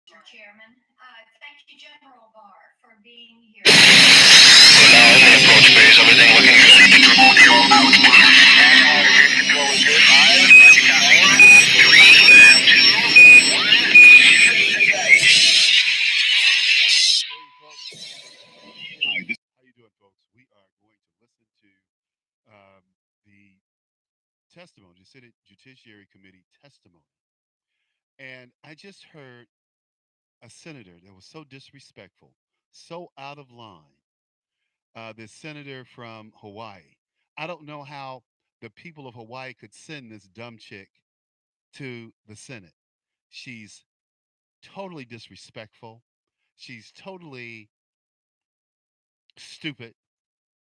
Mr. Chairman. Thank you, General Barr, for being here. We're now in the approach phase. Everything looking good. Control out. Control is good. Five. Count one. Three. Two. One. How you doing, folks? We are going to listen to the testimony, the Senate Judiciary Committee testimony. And I just heard a senator that was so disrespectful, so out of line. This senator from Hawaii. I don't know how the people of Hawaii could send this dumb chick to the Senate. She's totally disrespectful. She's totally stupid.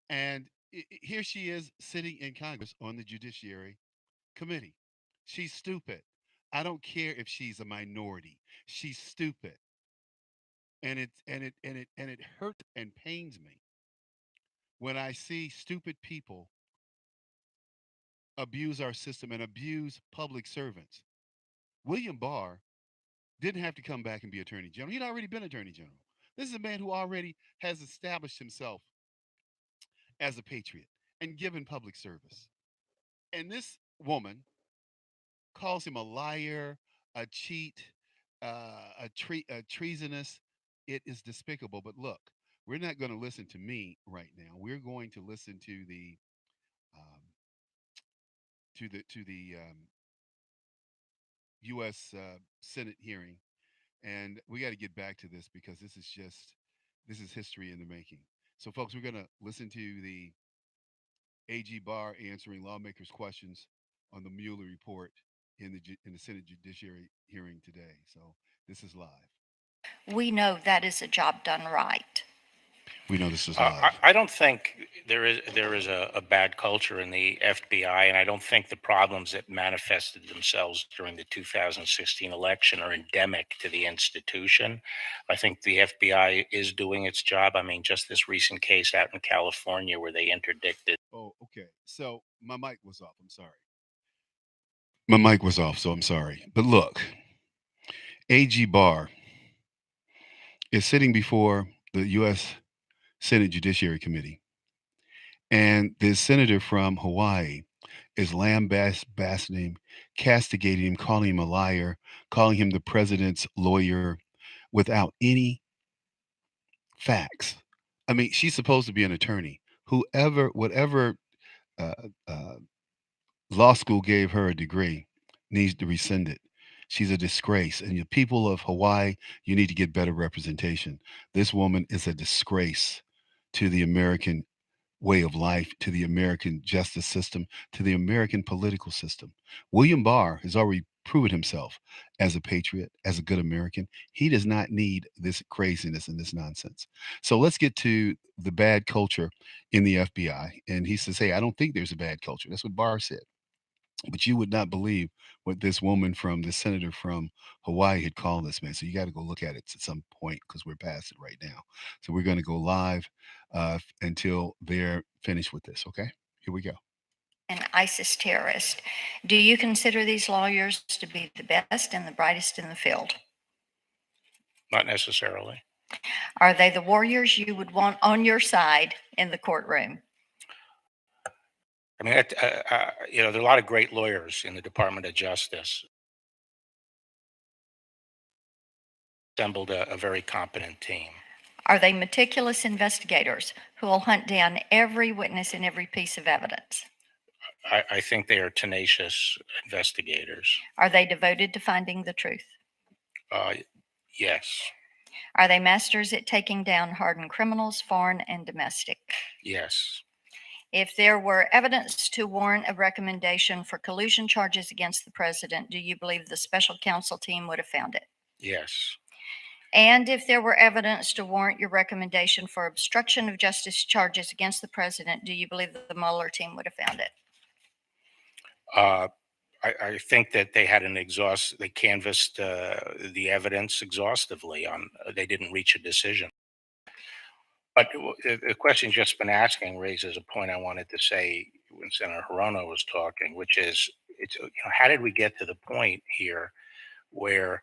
And here she is sitting in Congress on the Judiciary Committee. She's stupid. I don't care if she's a minority. She's stupid. And it hurts and pains me when I see stupid people abuse our system and abuse public servants. William Barr didn't have to come back and be Attorney General. He'd already been Attorney General. This is a man who already has established himself as a patriot and given public service. And this woman calls him a liar, a cheat, a treasonous. It is despicable. But look, we're not going to listen to me right now. We're going to listen to um, the U.S. Senate hearing, and we got to get back to this because this is history in the making. So, folks, we're going to listen to the AG Barr answering lawmakers' questions on the Mueller report in the Senate Judiciary hearing today. So, this is live. We know that is a job done right. We know this is I, live. I don't think there is a bad culture in the FBI, and I don't think the problems that manifested themselves during the 2016 election are endemic to the institution. I think the FBI is doing its job. I mean, just this recent case out in California where they interdicted. Oh, okay. So, my mic was off. I'm sorry. My mic was off, so I'm sorry. But look, AG Barr is sitting before the U.S. Senate Judiciary Committee, and this senator from Hawaii is lambasting, castigating him, calling him a liar, calling him the president's lawyer without any facts. I mean, she's supposed to be an attorney. Whatever uh, uh, law school gave her a degree needs to rescind it. She's a disgrace. And the people of Hawaii, you need to get better representation. This woman is a disgrace to the American way of life, to the American justice system, to the American political system. William Barr has already proven himself as a patriot, as a good American. He does not need this craziness and this nonsense. So let's get to the bad culture in the FBI. And he says, hey, I don't think there's a bad culture. That's what Barr said. But you would not believe what this woman from the senator from Hawaii had called this man. So you got to go look at it at some point because we're past it right now. So we're going to go live until they're finished with this. Okay, here we go. An ISIS terrorist. Do you consider these lawyers to be the best and the brightest in the field? Not necessarily. Are they the warriors you would want on your side in the courtroom? I mean, there are a lot of great lawyers in the Department of Justice. Assembled a very competent team. Are they meticulous investigators who will hunt down every witness and every piece of evidence? I think they are tenacious investigators. Are they devoted to finding the truth? Yes. Are they masters at taking down hardened criminals, foreign and domestic? Yes. If there were evidence to warrant a recommendation for collusion charges against the president, do you believe the special counsel team would have found it? Yes. And if there were evidence to warrant your recommendation for obstruction of justice charges against the president, do you believe that the Mueller team would have found it? I think that they had they canvassed the evidence exhaustively they didn't reach a decision. But the question you've just been asking raises a point I wanted to say when Senator Hirono was talking, which is, how did we get to the point here where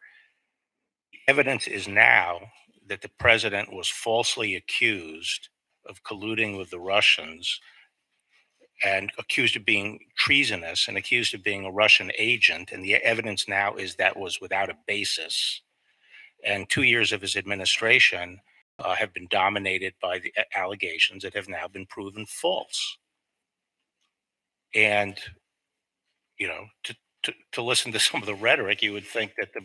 evidence is now that the president was falsely accused of colluding with the Russians and accused of being treasonous and accused of being a Russian agent. And the evidence now is that was without a basis. And 2 years of his administration have been dominated by the allegations that have now been proven false. And, you know, to listen to some of the rhetoric, you would think that the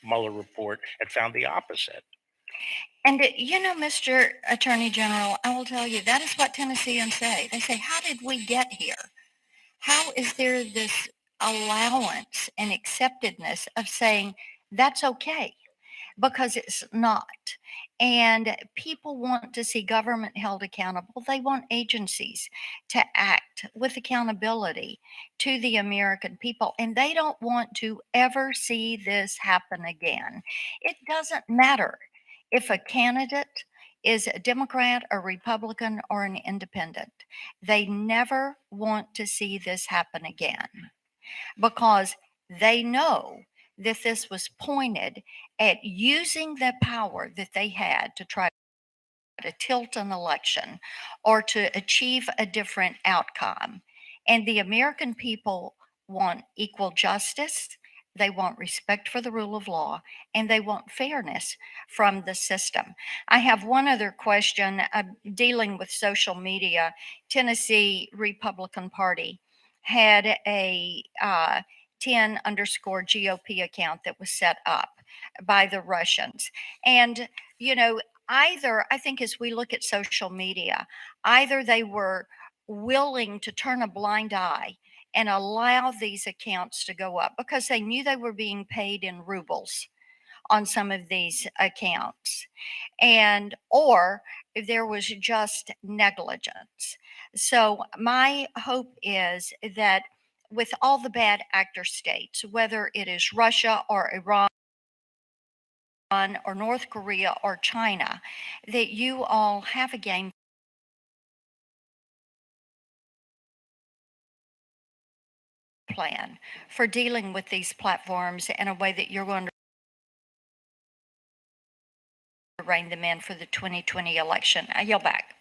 Mueller report had found the opposite. And Mr. Attorney General, I will tell you, that is what Tennesseans say. They say, how did we get here? How is there this allowance and acceptedness of saying that's okay? Because it's not. And people want to see government held accountable. They want agencies to act with accountability to the American people. And they don't want to ever see this happen again. It doesn't matter if a candidate is a Democrat, a Republican, or an independent. They never want to see this happen again because they know that this was pointed at using the power that they had to try to tilt an election or to achieve a different outcome. And the American people want equal justice, they want respect for the rule of law, and they want fairness from the system. I have one other question dealing with social media. Tennessee Republican Party had a 10_GOP account that was set up by the Russians. And, either, I think as we look at social media, either they were willing to turn a blind eye and allow these accounts to go up because they knew they were being paid in rubles on some of these accounts, and or there was just negligence. So my hope is that with all the bad actor states, whether it is Russia or Iran or North Korea or China, that you all have a game plan for dealing with these platforms in a way that you're going to rein them in for the 2020 election. I yield back.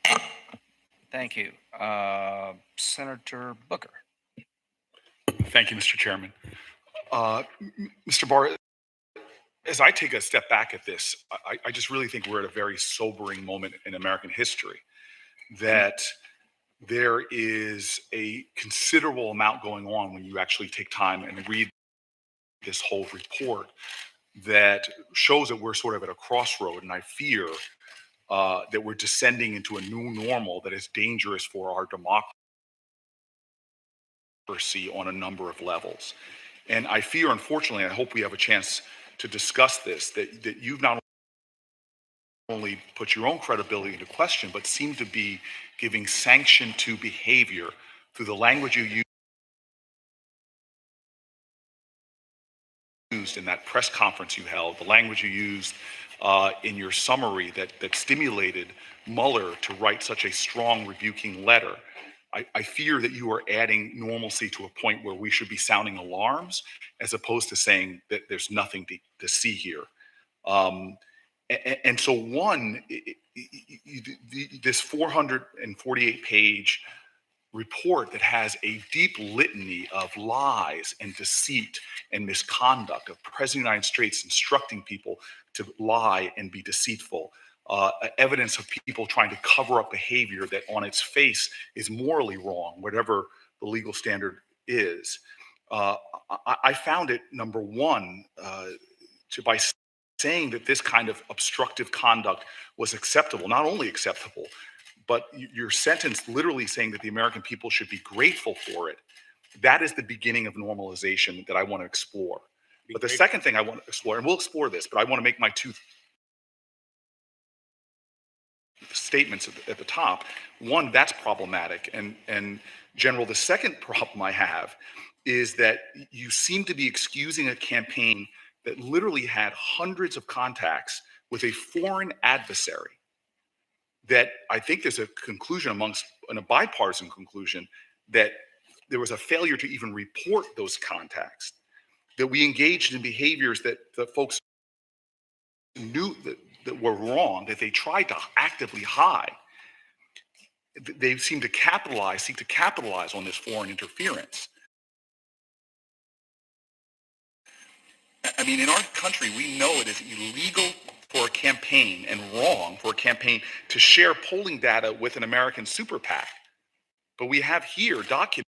Thank you. Senator Booker. Thank you, Mr. Chairman. Mr. Barr, as I take a step back at this, I just really think we're at a very sobering moment in American history, that there is a considerable amount going on when you actually take time and read this whole report that shows that we're sort of at a crossroad. And I fear that we're descending into a new normal that is dangerous for our democracy on a number of levels. And I fear, unfortunately, I hope we have a chance to discuss this, that you've not only put your own credibility into question, but seem to be giving sanction to behavior through the language you used in that press conference you held, the language you used in your summary that stimulated Mueller to write such a strong rebuking letter. I fear that you are adding normalcy to a point where we should be sounding alarms as opposed to saying that there's nothing to see here. And so this 448-page report that has a deep litany of lies and deceit and misconduct of President of the United States instructing people to lie and be deceitful, evidence of people trying to cover up behavior that on its face is morally wrong, whatever the legal standard is. I found it, number one, by saying that this kind of obstructive conduct was acceptable, not only acceptable, but your sentence literally saying that the American people should be grateful for it. That is the beginning of normalization that I want to explore. But the second thing I want to explore, and we'll explore this, but I want to make my two statements at the top. One, that's problematic. And General, the second problem I have is that you seem to be excusing a campaign that literally had hundreds of contacts with a foreign adversary, that I think there's a conclusion a bipartisan conclusion, that there was a failure to even report those contacts, that we engaged in behaviors that the folks knew that were wrong, that they tried to actively hide. They seem to seek to capitalize on this foreign interference. I mean, in our country, we know it is illegal for a campaign and wrong for a campaign to share polling data with an American super PAC. But we have here documented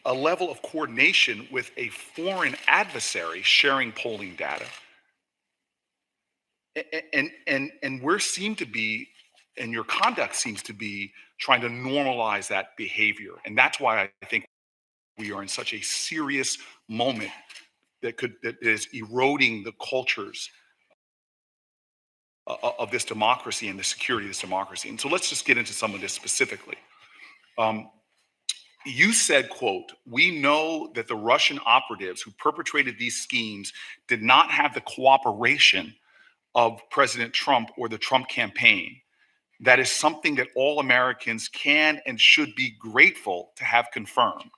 a level of coordination with a foreign adversary sharing polling data. And we seem to be, and your conduct seems to be trying to normalize that behavior. And that's why I think we are in such a serious moment that is eroding the cultures of this democracy and the security of this democracy. And so let's just get into some of this specifically. You said, quote, "We know that the Russian operatives who perpetrated these schemes did not have the cooperation of President Trump or the Trump campaign. That is something that all Americans can and should be grateful to have confirmed."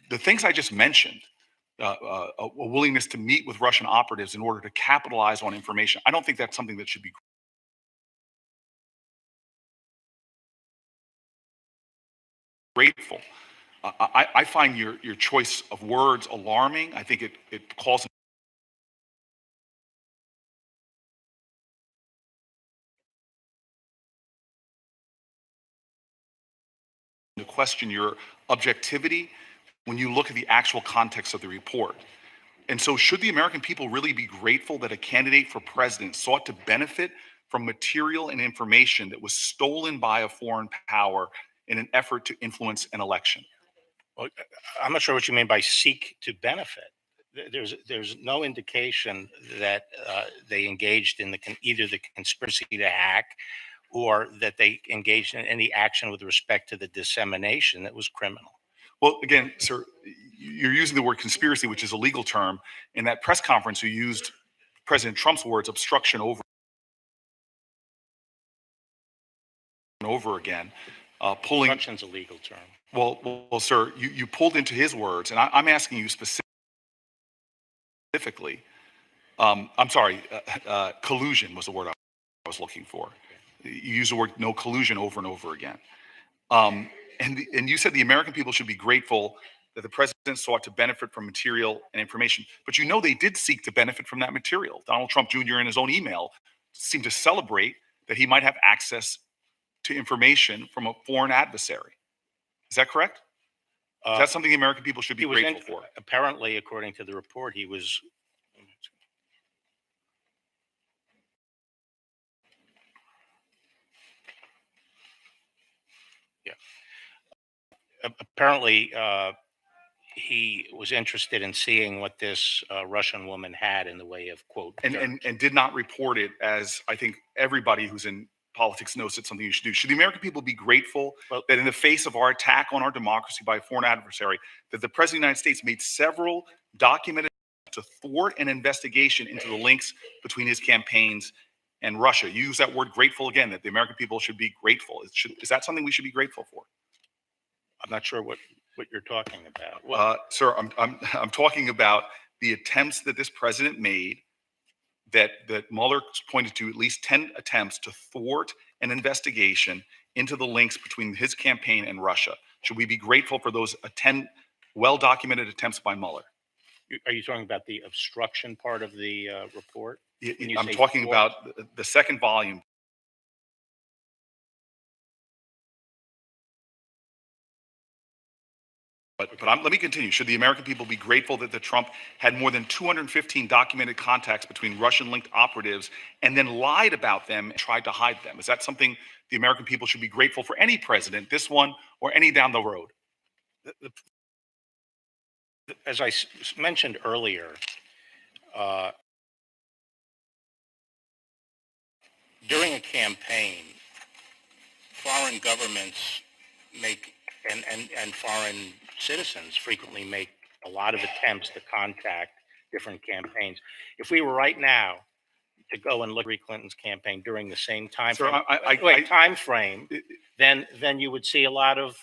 The things I just mentioned, a willingness to meet with Russian operatives in order to capitalize on information, I don't think that's something that should be grateful. I find your choice of words alarming. I think it calls into question your objectivity when you look at the actual context of the report. And so should the American people really be grateful that a candidate for president sought to benefit from material and information that was stolen by a foreign power in an effort to influence an election? Well, I'm not sure what you mean by seek to benefit. There's no indication that they engaged in either the conspiracy to hack or that they engaged in any action with respect to the dissemination that was criminal. Well, again, sir, you're using the word conspiracy, which is a legal term. In that press conference, you used President Trump's words, obstruction, over and over again, pulling. Obstruction's a legal term. Well, sir, you pulled into his words, and I'm asking you specifically. I'm sorry, collusion was the word I was looking for. You use the word no collusion over and over again. And you said the American people should be grateful that the president sought to benefit from material and information. But you know they did seek to benefit from that material. Donald Trump Jr. in his own email seemed to celebrate that he might have access to information from a foreign adversary. Is that correct? Is that something the American people should be grateful for? Apparently, according to the report, he was. Yeah. Apparently, he was interested in seeing what this Russian woman had in the way of, quote, and did not report it, as I think everybody who's in politics knows it's something you should do. Should the American people be grateful that in the face of our attack on our democracy by a foreign adversary, that the President of the United States made several documented to thwart an investigation into the links between his campaigns and Russia? You use that word grateful again, that the American people should be grateful. Is that something we should be grateful for? I'm not sure what you're talking about. Sir, I'm talking about the attempts that this president made, that Mueller pointed to at least 10 attempts to thwart an investigation into the links between his campaign and Russia. Should we be grateful for those 10 well-documented attempts by Mueller? Are you talking about the obstruction part of the report? I'm talking about the second volume. But let me continue. Should the American people be grateful that Trump had more than 215 documented contacts between Russian-linked operatives and then lied about them and tried to hide them? Is that something the American people should be grateful for any president, this one or any down the road? As I mentioned earlier, during a campaign, foreign governments make and foreign citizens frequently make a lot of attempts to contact different campaigns. If we were right now to go and look at Hillary Clinton's campaign during the same time frame, then you would see a lot of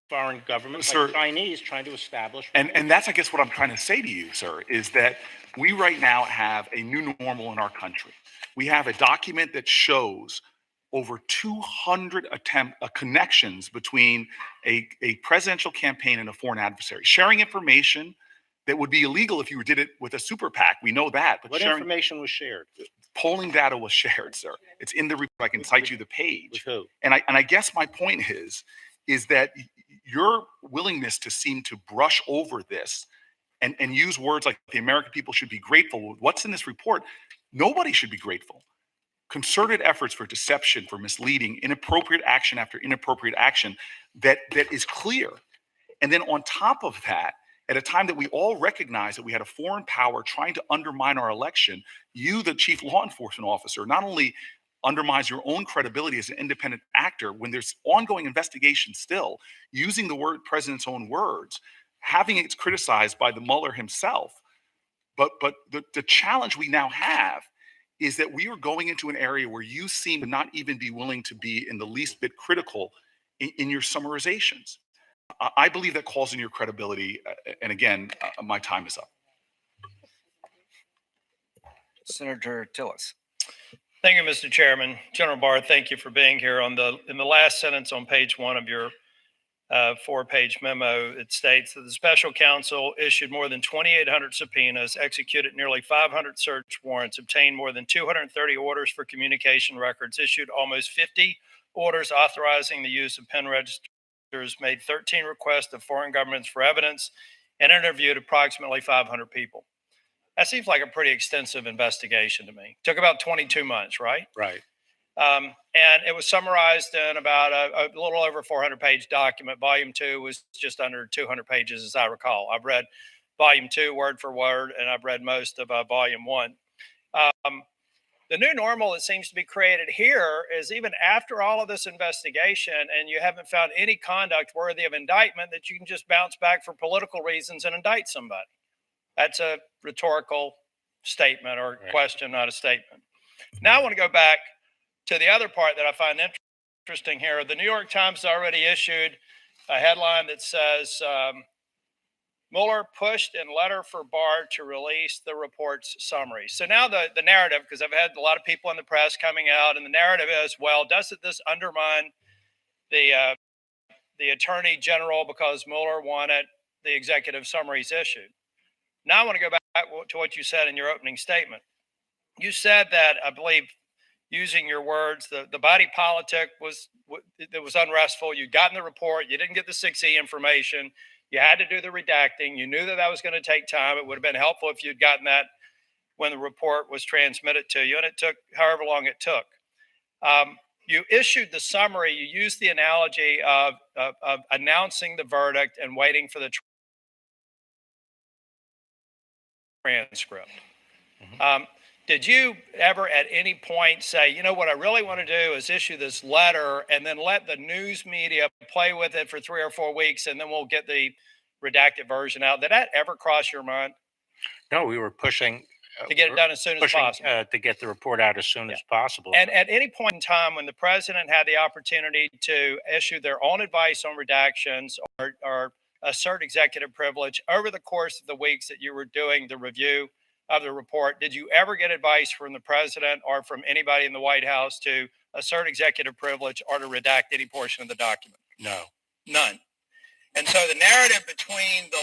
foreign government Sir, like Chinese trying to establish. And that's, I guess, what I'm trying to say to you, sir, is that we right now have a new normal in our country. We have a document that shows over 200 connections between a presidential campaign and a foreign adversary, sharing information that would be illegal if you did it with a super PAC. We know that, but What sharing information was shared? polling data was shared, sir. It's in the report. I can cite you the With page. who? And I guess my point is that your willingness to seem to brush over this and use words like the American people should be grateful with what's in this report. Nobody should be grateful. Concerted efforts for deception, for misleading, inappropriate action after inappropriate action that is clear. And then on top of that, at a time that we all recognize that we had a foreign power trying to undermine our election, you, the chief law enforcement officer, not only undermines your own credibility as an independent actor when there's ongoing investigation still, using the word president's own words, having it criticized by the Mueller himself. But the challenge we now have is that we are going into an area where you seem to not even be willing to be in the least bit critical in your summarizations. I believe that calls in your credibility. And again, my time is up. Senator Tillis. Thank you, Mr. Chairman. General Barr, thank you for being here. In the last sentence on page 1 of your 4-page memo, it states that the special counsel issued more than 2,800 subpoenas, executed nearly 500 search warrants, obtained more than 230 orders for communication records, issued almost 50 orders authorizing the use of pen registers, made 13 requests of foreign governments for evidence, and interviewed approximately 500 people. That seems like a pretty extensive investigation to me. Took about 22 months, right? Right. And it was summarized in about a little over 400-page document. Volume 2 was just under 200 pages, as I recall. I've read Volume 2 word for word, and I've read most of Volume 1. The new normal that seems to be created here is even after all of this investigation and you haven't found any conduct worthy of indictment, that you can just bounce back for political reasons and indict somebody. That's a rhetorical statement or question, not a statement. Now I want to go back to the other part that I find interesting here. The New York Times already issued a headline that says, Mueller pushed in letter for Barr to release the report's summary. So now the narrative, because I've had a lot of people in the press coming out, and the narrative is, well, doesn't this undermine the attorney general because Mueller wanted the executive summaries issued? Now I want to go back to what you said in your opening statement. You said that, I believe, using your words, the body politic was unrestful. You'd gotten the report. You didn't get the 6E information. You had to do the redacting. You knew that was going to take time. It would have been helpful if you'd gotten that when the report was transmitted to you, and it took however long it took. You issued the summary. You used the analogy of announcing the verdict and waiting for the transcript. Mm-hmm. Did you ever at any point say, you know, what I really want to do is issue this letter and then let the news media play with it for 3 or 4 weeks and then we'll get the redacted version out? Did that ever cross your mind? No, we were pushing to get it done as soon as possible. To get the report out as soon as possible. And at any point in time when the president had the opportunity to issue their own advice on redactions or assert executive privilege over the course of the weeks that you were doing the review of the report, did you ever get advice from the president or from anybody in the White House to assert executive privilege or to redact any portion of the document? No. None. And so the narrative between the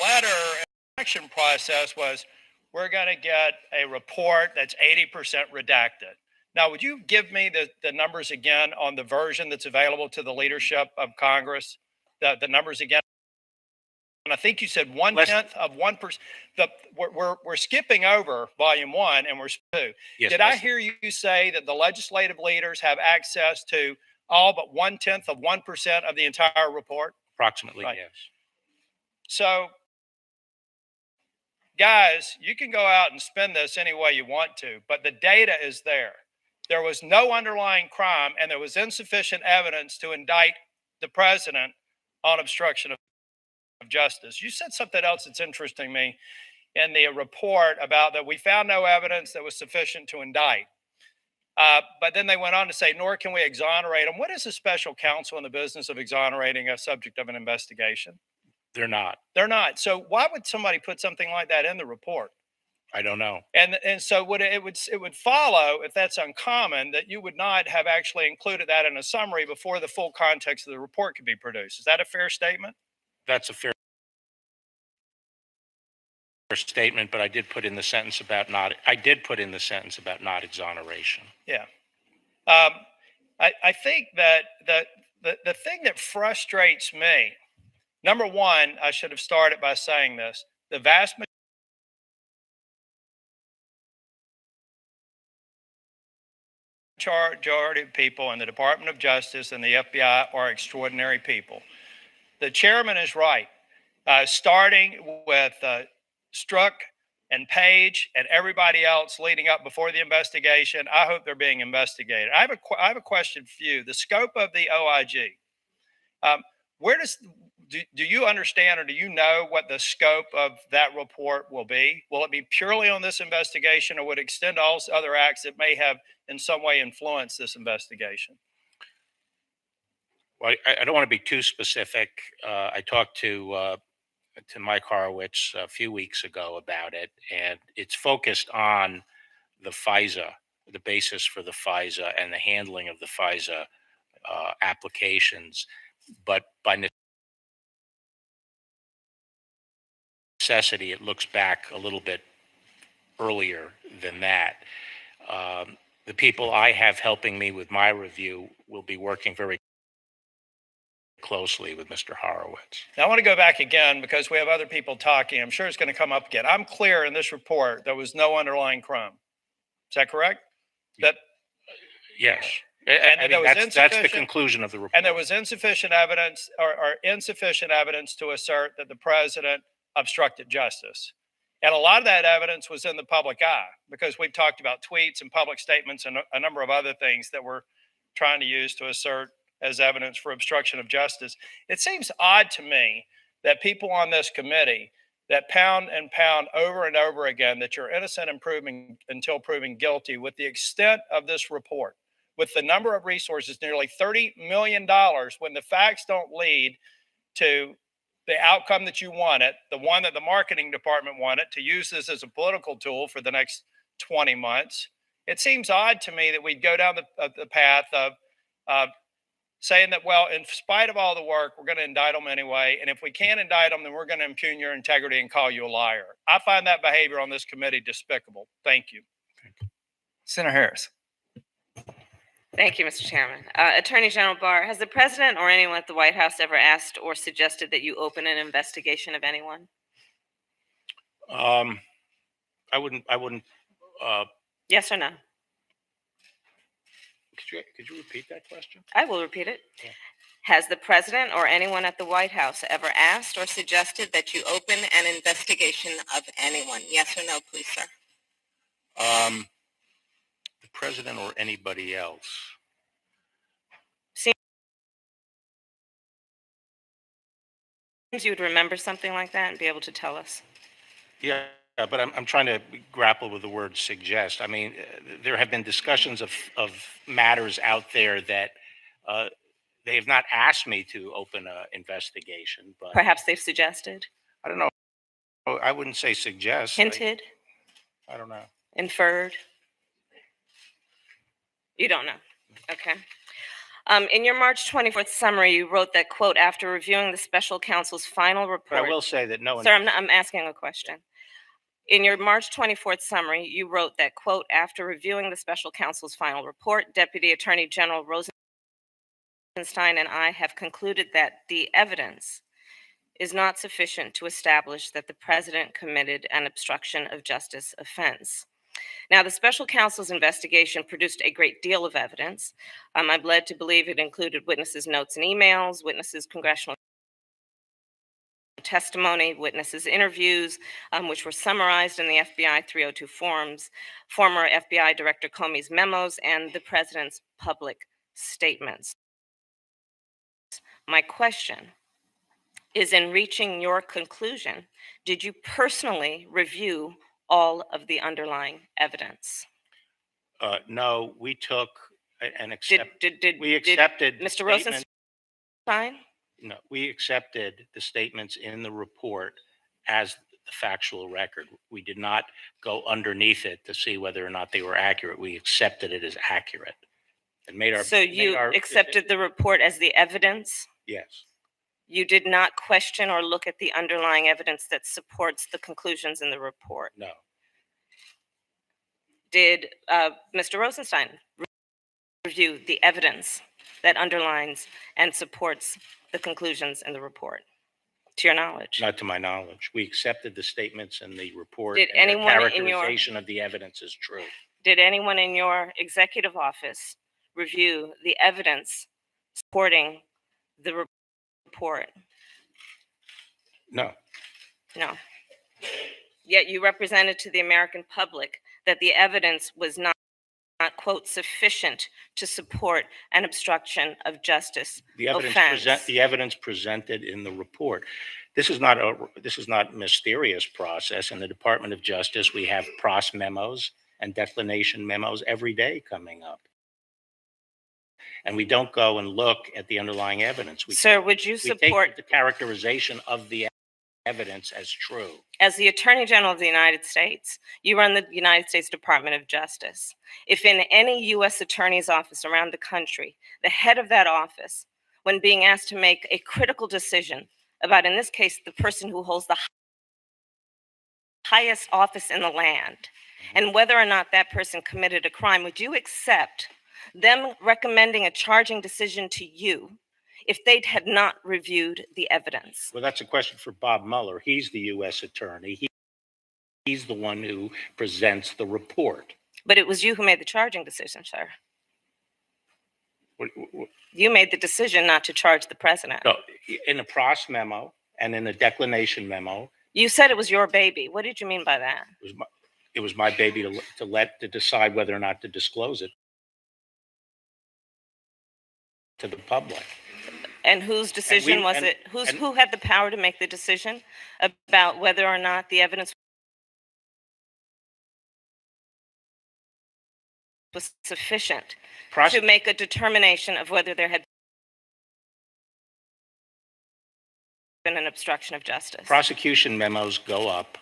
letter and the election process was, we're going to get a report that's 80% redacted. Now, would you give me the numbers again on the version that's available to the leadership of Congress? The numbers again? And I think you said 1/10 of 1%. We're skipping over volume 1 and we're 2. Yes, Did I hear you say that the legislative leaders have access to all but 1/10 of 1% of the entire report? Approximately, right. Yes. So, guys, you can go out and spin this any way you want to, but the data is there. There was no underlying crime and there was insufficient evidence to indict the president on obstruction of justice. You said something else that's interesting me in the report about that we found no evidence that was sufficient to indict. But then they went on to say, nor can we exonerate them. What is a special counsel in the business of exonerating a subject of an investigation? They're not. They're not. So why would somebody put something like that in the report? I don't know. And so it would follow, if that's uncommon, that you would not have actually included that in a summary before the full context of the report could be produced. Is that a fair statement? That's a fair statement, but I did put in the sentence about not exoneration. Yeah. I think that the thing that frustrates me, number one, I should have started by saying this: the vast majority of people in the Department of Justice and the FBI are extraordinary people. The chairman is right. Starting with Strzok and Page and everybody else leading up before the investigation, I hope they're being investigated. I have a question for you. The scope of the OIG. Do you understand, or do you know what the scope of that report will be? Will it be purely on this investigation, or would it extend to all other acts that may have in some way influenced this investigation? Well, I don't want to be too specific. I talked to Mike Horowitz a few weeks ago about it, and it's focused on the FISA, the basis for the FISA and the handling of the FISA applications. But by necessity, it looks back a little bit earlier than that. The people I have helping me with my review will be working very closely with Mr. Horowitz. Now, I want to go back again because we have other people talking. I'm sure it's going to come up again. I'm clear in this report there was no underlying crime. Is that correct? That yes. And That's the conclusion of the report. And there was insufficient evidence or insufficient evidence to assert that the president obstructed justice. And a lot of that evidence was in the public eye because we've talked about tweets and public statements and a number of other things that we're trying to use to assert as evidence for obstruction of justice. It seems odd to me that people on this committee that pound and pound over and over again that you're innocent until proven guilty, with the extent of this report, with the number of resources, nearly $30 million, when the facts don't lead to the outcome that you wanted, the one that the marketing department wanted, to use this as a political tool for the next 20 months. It seems odd to me that we'd go down the path of saying that, well, in spite of all the work, we're going to indict them anyway. And if we can't indict them, then we're going to impugn your integrity and call you a liar. I find that behavior on this committee despicable. Thank you. Senator Harris. Thank you, Mr. Chairman. Attorney General Barr, has the president or anyone at the White House ever asked or suggested that you open an investigation of anyone? I wouldn't. Yes or no? Could you repeat that question? I will repeat it. Yeah. Has the president or anyone at the White House ever asked or suggested that you open an investigation of anyone? Yes or no, please, sir? The president or anybody else? Seems you would remember something like that and be able to tell us. Yeah, but I'm trying to grapple with the word suggest. I mean, there have been discussions of matters out there that they have not asked me to open an investigation, but Perhaps they've suggested, I don't know. I wouldn't say suggest. hinted, I don't know. inferred. You don't know. Okay. In your March 24th summary, you wrote that, quote, after reviewing the special counsel's final But report. I will say that no one. Sir, I'm asking a question. In your March 24th summary, you wrote that, quote, after reviewing the special counsel's final report, Deputy Attorney General Rosenstein and I have concluded that the evidence is not sufficient to establish that the president committed an obstruction of justice offense. Now, the special counsel's investigation produced a great deal of evidence. I'm led to believe it included witnesses' notes and emails, witnesses' congressional testimony, witnesses' interviews, which were summarized in the FBI 302 forms, former FBI Director Comey's memos, and the president's public statements. My question is, in reaching your conclusion, did you personally review all of the underlying evidence? No, we took and Did, accepted. did, We did accepted the Mr. statement. Rosenstein? No, we accepted the statements in the report as the factual record. We did not go underneath it to see whether or not they were accurate. We accepted it as accurate and made our. So you accepted the report as the evidence? Yes. You did not question or look at the underlying evidence that supports the conclusions in the report? No. Did Mr. Rosenstein review the evidence that underlines and supports the conclusions in the report, to your knowledge? Not to my knowledge. We accepted the statements in the report. Did and anyone their in your- characterization of the evidence is true. Did anyone in your executive office review the evidence supporting the report? No. No. Yet you represented to the American public that the evidence was not, quote, sufficient to support an obstruction of justice offense. The evidence presented in the report. This is not a mysterious process. In the Department of Justice, we have pros memos and declination memos every day coming up. And we don't go and look at the underlying evidence. Sir, would you we support, take the characterization of the evidence as true? as the Attorney General of the United States, you run the United States Department of Justice. If in any U.S. Attorney's office around the country, the head of that office, when being asked to make a critical decision about, in this case, the person who holds the highest office in the land, and whether or not that person committed a crime, would you accept them recommending a charging decision to you if they had not reviewed the evidence? Well, that's a question for Bob Mueller. He's the U.S. attorney. He's the one who presents the report. But it was you who made the charging decision, sir. What- You made the decision not to charge the president. No, in the pros memo and in the declination memo, You said it was your baby. What did you mean by that? it was my baby to decide whether or not to disclose it to the public. And whose decision was it? Who had the power to make the decision about whether or not the evidence was sufficient to make a determination of whether there had been an obstruction of justice? Prosecution memos go up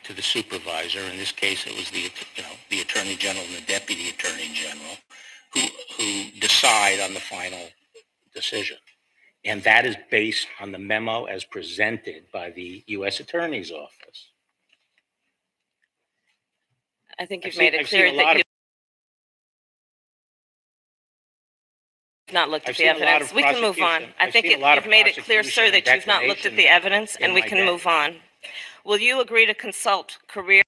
to the supervisor. In this case, it was the attorney general and the deputy attorney general who decide on the final decision. And that is based on the memo as presented by the U.S. Attorney's Office. I think you've made it clear that you've not looked at the evidence. We can move on. I think you've made it clear, sir, that you've not looked at the evidence, and we can move on. Will you agree to consult career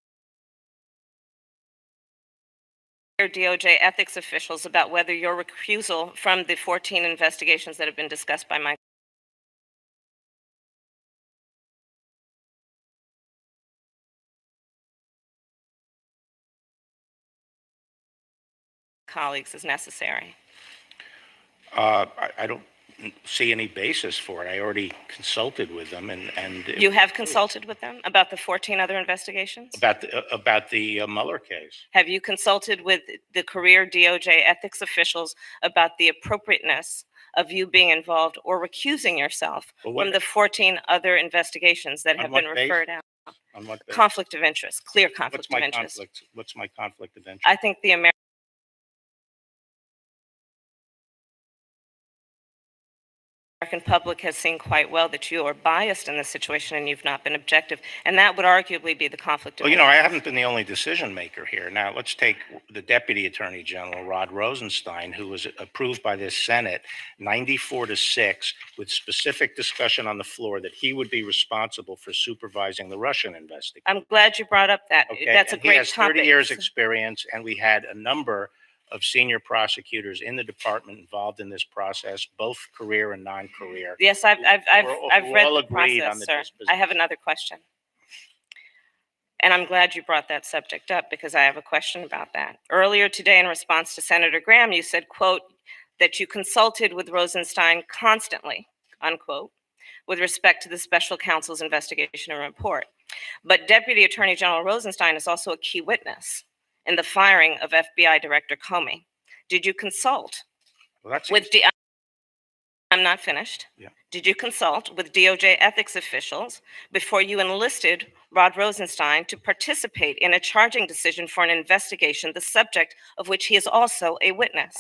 DOJ ethics officials about whether your recusal from the 14 investigations that have been discussed by my colleagues is necessary? I don't see any basis for it. I already consulted with them, and You have consulted with them about the 14 other investigations? about the Mueller case. Have you consulted with the career DOJ ethics officials about the appropriateness of you being involved or recusing yourself from the 14 other investigations that have been referred out? On what basis? Conflict of interest, clear conflict of interest. What's my conflict of interest? I think the American public has seen quite well that you are biased in this situation and you've not been objective, and that would arguably be the conflict of Well, interest. I haven't been the only decision maker here. Now, let's take the Deputy Attorney General, Rod Rosenstein, who was approved by this Senate 94-6 with specific discussion on the floor that he would be responsible for supervising the Russian investigation. I'm glad you brought up that. Okay, That's a and he great has topic. 30 years experience, and we had a number of senior prosecutors in the department involved in this process, both career and non-career. Yes, I've We're read all the agreed on process, the sir. disposition. I have another question. And I'm glad you brought that subject up because I have a question about that. Earlier today, in response to Senator Graham, you said, quote, that you consulted with Rosenstein constantly, unquote, with respect to the special counsel's investigation and report. But Deputy Attorney General Rosenstein is also a key witness in the firing of FBI Director Comey? Did you consult Well, that's with I'm not finished. Yeah. Did you consult with DOJ ethics officials before you enlisted Rod Rosenstein to participate in a charging decision for an investigation, the subject of which he is also a witness?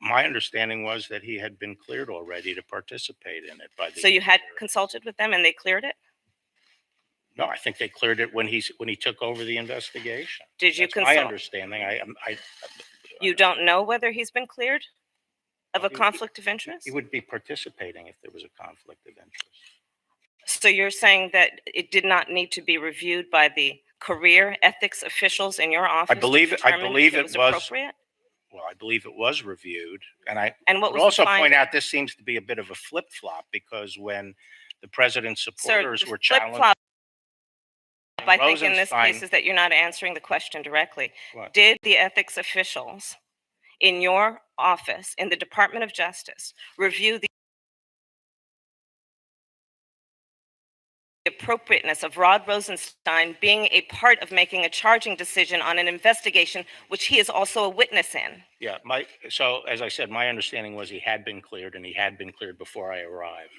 my understanding was that he had been cleared already to participate in it by the. So you had consulted with them and they cleared it? No, I think they cleared it when he took over the investigation. Did you That's my consult? understanding. You don't know whether he's been cleared of a He- conflict of interest? He would be participating if there was a conflict of interest. So you're saying that it did not need to be reviewed by the career ethics officials in your office? to believe determine it if was- appropriate? Well, I believe it was reviewed, and I And what would was the also point finding? out this seems to be a bit of a flip flop because when the president's Sir, supporters the were challenged, flip-flop, I think in this Rosenstein- case is that you're not answering the question directly. What? Did the ethics officials in your office, in the Department of Justice, review the appropriateness of Rod Rosenstein being a part of making a charging decision on an investigation which he is also a witness in? Yeah, so as I said, my understanding was he had been cleared, and he had been cleared before I arrived.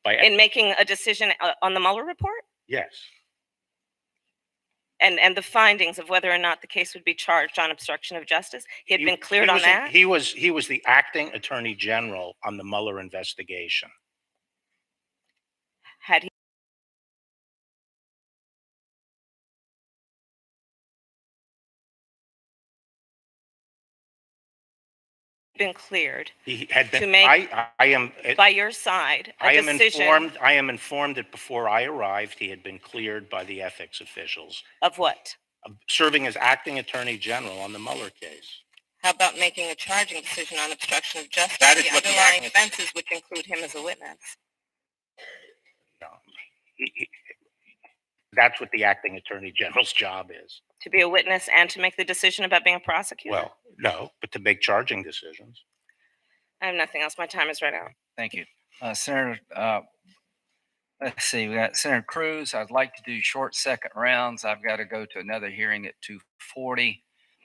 In making a decision on the Mueller report? Yes, And the findings of whether or not the case would be charged on obstruction of justice? He had been cleared on that? He was the acting attorney general on the Mueller investigation. Had he been cleared He had To been. make- I am. by your side, I a am decision informed. I am informed that before I arrived, he had been cleared by the ethics officials, of what? serving as acting attorney general on the Mueller case. How about making a charging decision on obstruction of justice? That is the what the underlying acting- offenses, which include him as a witness. No, that's what the acting attorney general's job is. To be a witness and to make the decision about being a prosecutor? Well, no, but to make charging decisions. I have nothing else. My time is right out. Thank you. Senator, let's see, we got Senator Cruz. I'd like to do short second rounds. I've got to go to another hearing at 2:40.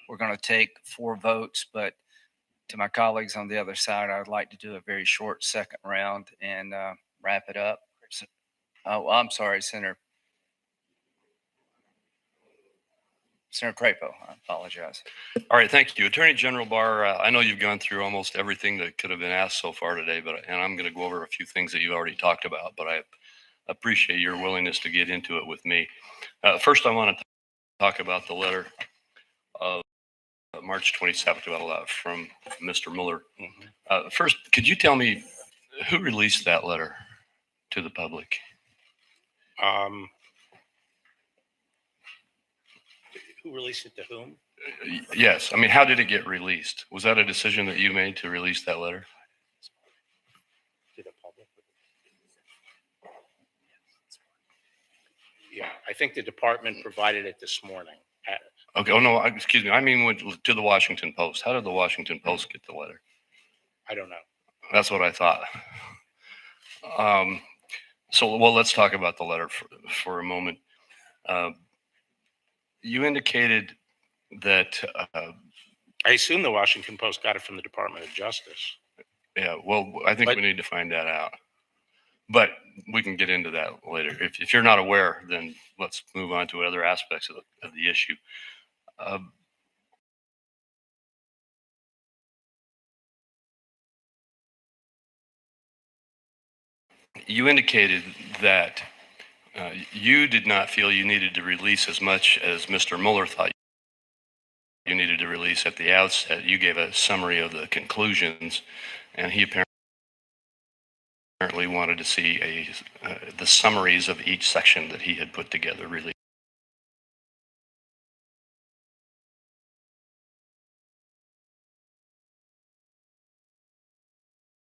We're going to take 4 votes, but to my colleagues on the other side, I'd like to do a very short second round and wrap it up. Oh, I'm sorry, Senator Crapo. I apologize. All right, thank you. Attorney General Barr, I know you've gone through almost everything that could have been asked so far today, and I'm going to go over a few things that you've already talked about, but I appreciate your willingness to get into it with me. First, I want to talk about the letter of March 27th from Mr. Mueller. First, could you tell me who released that letter to the public? Who released it to whom? Yes, I mean, how did it get released? Was that a decision that you made to release that letter? To the public. Yeah, I think the department provided it this morning. Okay, oh no, excuse me, I mean to the Washington Post. How did the Washington Post get the letter? I don't know. That's what I thought. Well, let's talk about the letter for a moment. You indicated that, I assume the Washington Post got it from the Department of Justice. yeah, well, I think we need to find that out. But we can get into that later. If you're not aware, then let's move on to other aspects of the issue. You indicated that you did not feel you needed to release as much as Mr. Mueller thought you needed to release at the outset. You gave a summary of the conclusions, and he apparently wanted to see the summaries of each section that he had put together released.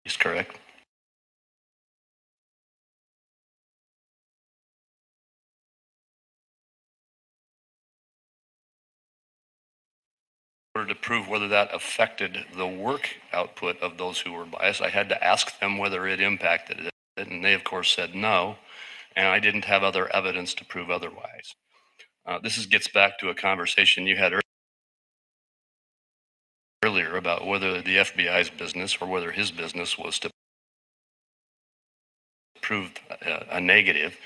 Is correct? In order to prove whether that affected the work output of those who were biased, I had to ask them whether it impacted it, and they of course said no, and I didn't have other evidence to prove otherwise. This gets back to a conversation you had earlier about whether the FBI's business or whether his business was to prove a negative,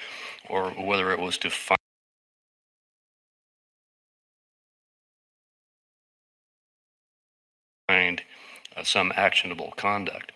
or whether it was to find some actionable conduct.